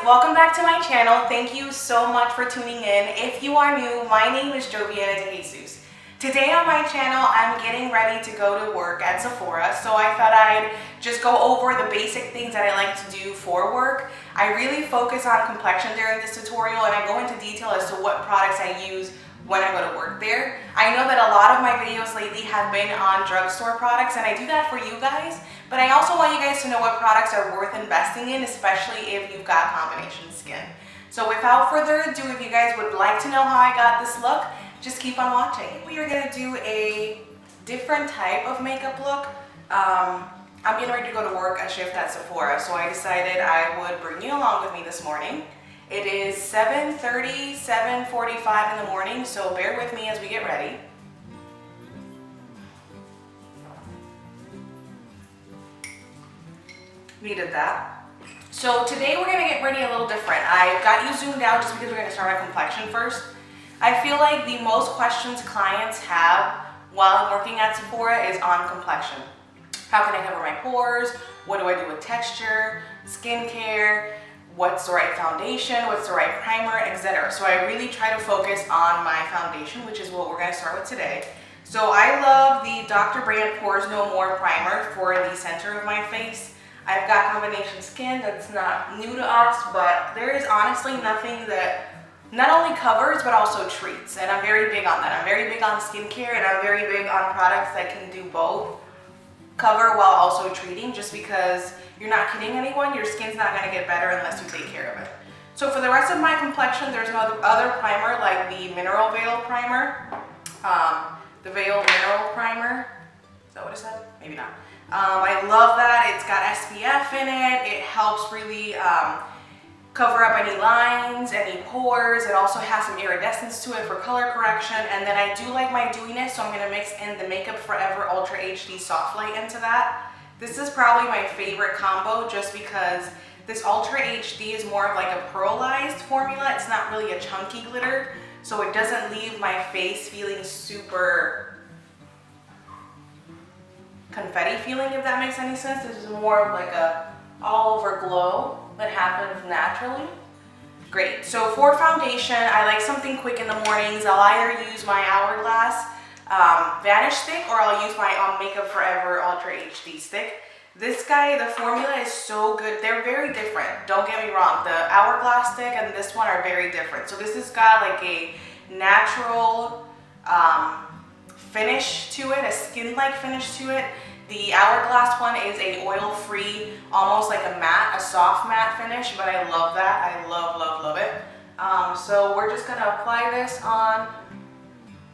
welcome back to my channel. Thank you so much for tuning in. If you are new, my name is Jordana de Jesus. Today on my channel, I'm getting ready to go to work at Sephora, so I thought I'd just go over the basic things that I like to do for work. I really focus on complexion during this tutorial, and I go into detail as to what products I use when I go to work there. I know that a lot of my videos lately have been on drugstore products, and I do that for you guys, but I also want you guys to know what products are worth investing in, especially if you've got combination skin. So without further ado, if you guys would like to know how I got this look, just keep on watching. We are gonna do a different type of makeup look. I'm getting ready to go to work a shift at Sephora, so I decided I would bring you along with me this morning. It is 7:30, 7:45 in the morning, so bear with me as we get ready. Needed that. So today we're gonna get ready a little different. I got you zoomed out just because we're gonna start our complexion first. I feel like the most questions clients have while I'm working at Sephora is on complexion. How can I cover my pores? What do I do with texture, skincare? What's the right foundation? What's the right primer, etc. So I really try to focus on my foundation, which is what we're gonna start with today. So I love the Dr. Brandt Pores No More primer for the center of my face. I've got combination skin that's not new to us, but there is honestly nothing that not only covers but also treats, and I'm very big on that. I'm very big on skincare, and I'm very big on products that can do both, cover while also treating, just because you're not kidding anyone, your skin's not going to get better unless you take care of it. So for the rest of my complexion, there's no other primer like the Mineral Veil Primer, the Veil Mineral Primer. Is that what it said? Maybe not. I love that. It's got SPF in it. It helps really cover up any lines, any pores. It also has some iridescence to it for color correction. And then I do like my dewiness, so I'm going to mix in the Makeup Forever Ultra HD Soft Light into that. This is probably my favorite combo just because this Ultra HD is more of like a pearlized formula. It's not really a chunky glitter, so it doesn't leave my face feeling super confetti feeling, if that makes any sense. This is more of like a all over glow that happens naturally. Great. So for foundation, I like something quick in the mornings. I'll either use my Hourglass Vanish Stick, or I'll use my Makeup Forever Ultra HD Stick. This guy, the formula is so good. They're very different. Don't get me wrong. The Hourglass Stick and this one are very different. So this has got like a natural finish to it, a skin-like finish to it. The Hourglass one is a oil-free, almost like a matte, a soft matte finish, but I love that. I love, love, love it. So we're just gonna apply this on,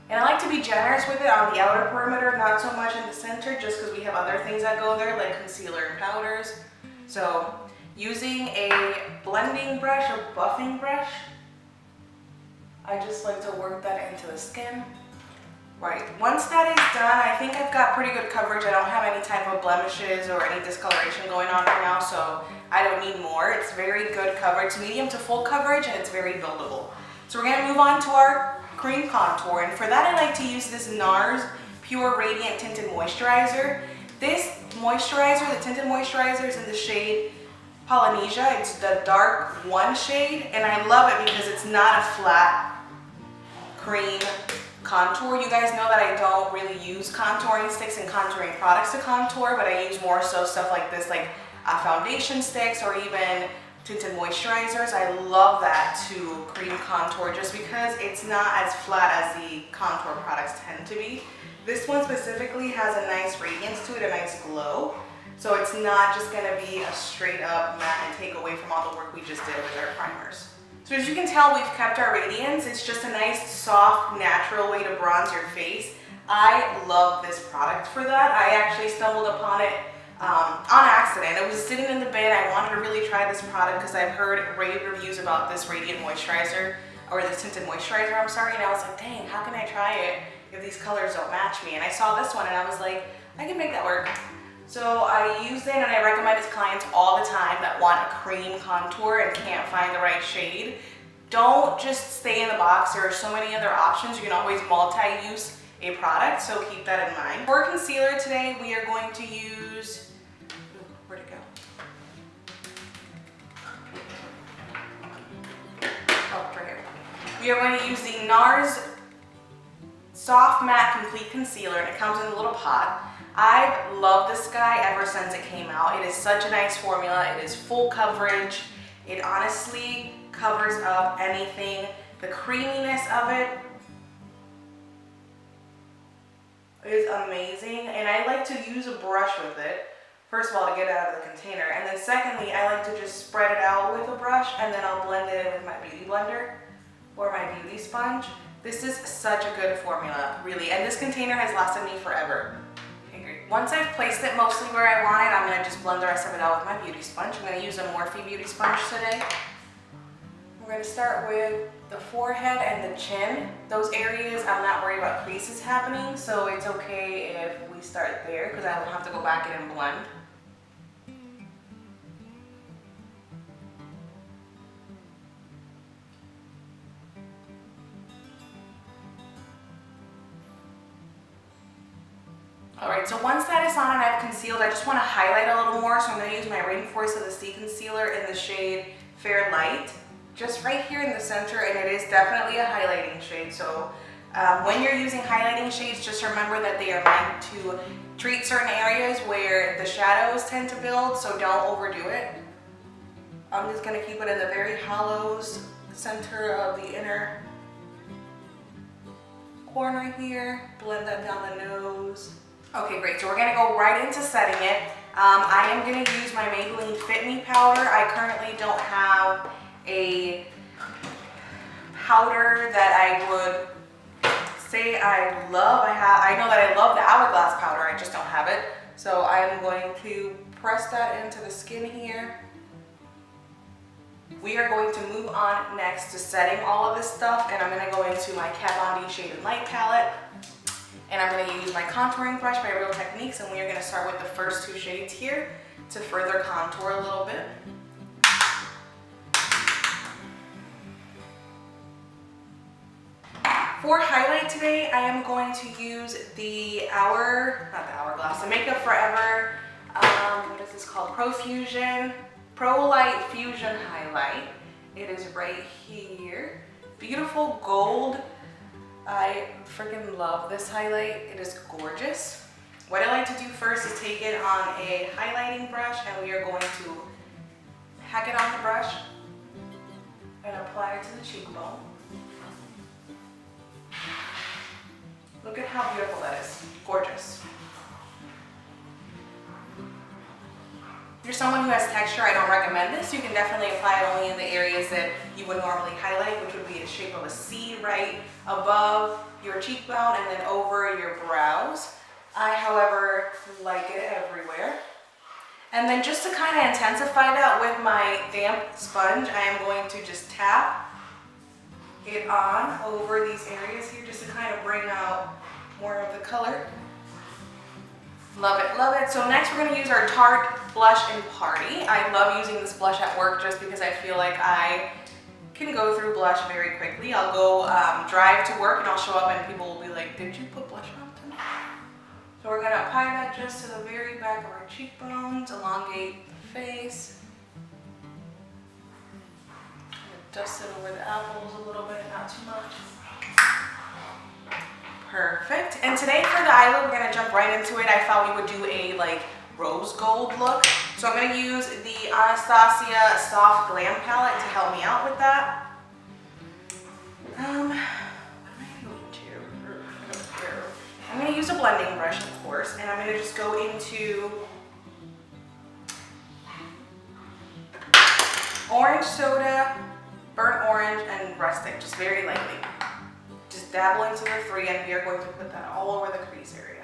and I like to be generous with it on the outer perimeter, not so much in the center, just because we have other things that go there, like concealer and powders. So using a blending brush or buffing brush, I just like to work that into the skin. Right, once that is done, I think I've got pretty good coverage. I don't have any type of blemishes or any discoloration going on right now, so I don't need more. It's very good coverage, medium to full coverage, and it's very buildable. So we're gonna move on to our cream contour, and for that I like to use this Nars Pure Radiant Tinted Moisturizer. This moisturizer, the tinted moisturizer, is in the shade Polynesia. It's the dark 1 shade, and I love it because it's not a flat cream contour. You guys know that I don't really use contouring sticks and contouring products to contour, but I use more so stuff like this, like foundation sticks or even tinted moisturizers. I love that to cream contour just because it's not as flat as the contour products tend to be. This one specifically has a nice radiance to it, a nice glow. So it's not just gonna be a straight up matte and take away from all the work we just did with our primers. So as you can tell, we've kept our radiance. It's just a nice, soft, natural way to bronze your face. I love this product for that. I actually stumbled upon it on accident. It was sitting in the bin. I wanted to really try this product because I've heard rave reviews about this radiant moisturizer, or this tinted moisturizer, I'm sorry, and I was like, dang, how can I try it if these colors don't match me? And I saw this one and I was like, I can make that work. So I use it, and I recommend it to clients all the time that want a cream contour and can't find the right shade. Don't just stay in the box. There are so many other options. You can always multi-use a product, so keep that in mind. For concealer today, we are going to use, where'd it go? we are going to use the Nars Soft Matte Complete Concealer, and it comes in a little pot. I've loved this guy ever since it came out. It is such a nice formula. It is full coverage. It honestly covers up anything. The creaminess of it is amazing, and I like to use a brush with it. First of all, to get it out of the container, and then secondly, I like to just spread it out with a brush, and then I'll blend it in with my beauty blender or my beauty sponge. This is such a good formula, really, and this container has lasted me forever. Okay, great. Once I've placed it mostly where I want it, I'm going to just blend the rest of it out with my beauty sponge. I'm going to use a Morphe beauty sponge today. We're going to start with the forehead and the chin. Those areas, I'm not worried about creases happening, so it's okay if we start there because I don't have to go back in and blend. Alright, so once that is on and I've concealed, I just want to highlight a little more, so I'm going to use my Rainforest of the Sea Concealer in the shade Fair Light, just right here in the center, and it is definitely a highlighting shade. So when you're using highlighting shades, just remember that they are meant to treat certain areas where the shadows tend to build, so don't overdo it. I'm just going to keep it in the very hollows, center of the inner corner here, blend that down the nose. Okay, great, so we're gonna go right into setting it. I am gonna use my Maybelline Fit Me powder. I currently don't have a powder that I would say I love. I know that I love the Hourglass powder, I just don't have it. So I'm going to press that into the skin here. We are going to move on next to setting all of this stuff, and I'm gonna go into my Kat Von D Shade and Light palette. And I'm going to use my contouring brush by Real Techniques, and we are going to start with the first two shades here to further contour a little bit. For highlight today, I am going to use the the Makeup Forever, what is this called? Pro Light Fusion Highlight. It is right here. Beautiful gold. I freaking love this highlight. It is gorgeous. What I like to do first is take it on a highlighting brush, and we are going to hack it on the brush and apply it to the cheekbone. Look at how beautiful that is. Gorgeous. If you're someone who has texture, I don't recommend this. You can definitely apply it only in the areas that you would normally highlight, which would be the shape of a C right above your cheekbone and then over your brows. I, however, like it everywhere. And then just to kind of intensify that with my damp sponge, I am going to just tap it on over these areas here just to kind of bring out more of the color. Love it, love it. So next we're going to use our Tarte Blush and Party. I love using this blush at work just because I feel like I can go through blush very quickly. I'll go drive to work and I'll show up and people will be like, did you put blush on tonight? So we're going to apply that just to the very back of our cheekbones, elongate the face. Dust it over the apples a little bit, not too much. Perfect. And today for the eye look, we're going to jump right into it. I thought we would do a rose gold look. So I'm going to use the Anastasia Soft Glam palette to help me out with that. What am I going to? I'm going to use a blending brush, of course, and I'm going to just go into orange soda, burnt orange, and rustic, just very lightly. Just dabble into the three, and we are going to put that all over the crease area.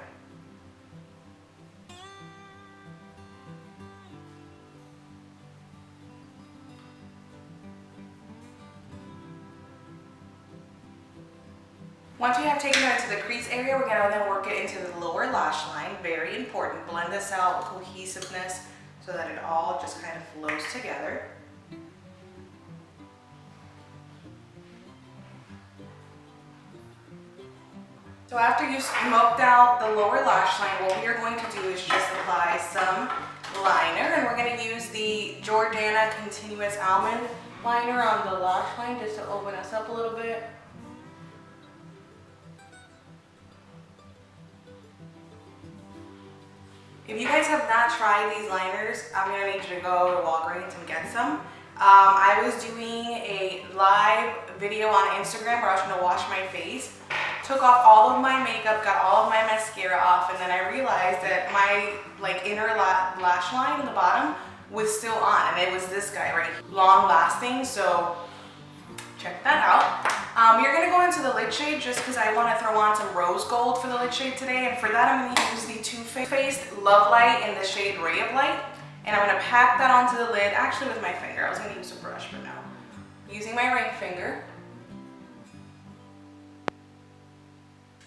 Once we have taken it into the crease area, we're going to then work it into the lower lash line. Very important. Blend this out, cohesiveness, so that it all just kind of flows together. So after you smoked out the lower lash line, what we are going to do is just apply some liner, and we're going to use the Jordana Continuous Almond liner on the lash line just to open us up a little bit. If you guys have not tried these liners, I'm going to need you to go to Walgreens and get some. I was doing a live video on Instagram where I was going to wash my face, took off all of my makeup, got all of my mascara off, and then I realized that my inner lash line in the bottom was still on, and it was this guy right here, long lasting, so check that out. We're going to go into the lid shade just because I want to throw on some rose gold for the lid shade today, and for that I'm going to use the Too Faced Love Light in the shade Ray of Light, and I'm going to pack that onto the lid, actually with my finger. I was going to use a brush, but no. Using my ring finger.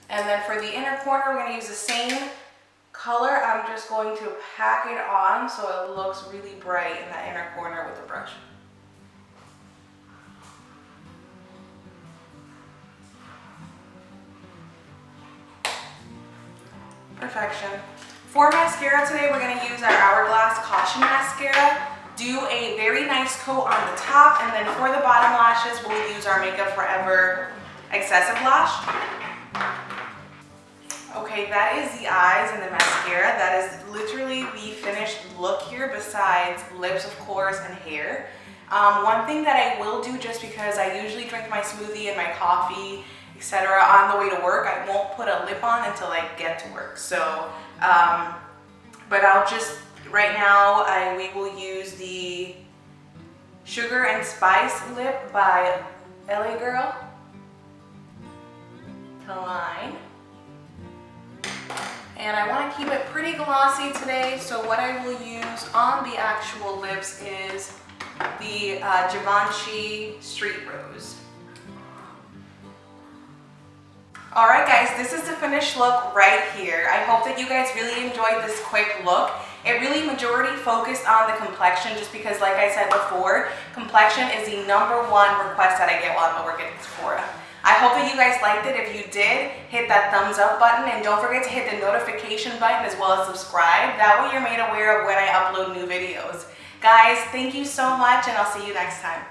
And then for the inner corner, we're going to use the same color. I'm just going to pack it on so it looks really bright in that inner corner with the brush. Perfection. For mascara today, we're going to use our Hourglass Caution mascara. Do a very nice coat on the top, and then for the bottom lashes, we'll use our Makeup Forever Excessive Lash. Okay, that is the eyes and the mascara. That is literally the finished look here, besides lips, of course, and hair. One thing that I will do, just because I usually drink my smoothie and my coffee, etc. on the way to work, I won't put a lip on until I get to work. So, but I'll just, right now, we will use the Sugar and Spice lip by LA Girl to line. And I want to keep it pretty glossy today, so what I will use on the actual lips is the Givenchy Street Rose. Alright guys, this is the finished look right here. I hope that you guys really enjoyed this quick look. It really majority focused on the complexion, just because, like I said before, complexion is the #1 request that I get while I'm working at Sephora. I hope that you guys liked it. If you did, hit that thumbs up button, and don't forget to hit the notification button as well as subscribe. That way you're made aware of when I upload new videos. Guys, thank you so much, and I'll see you next time.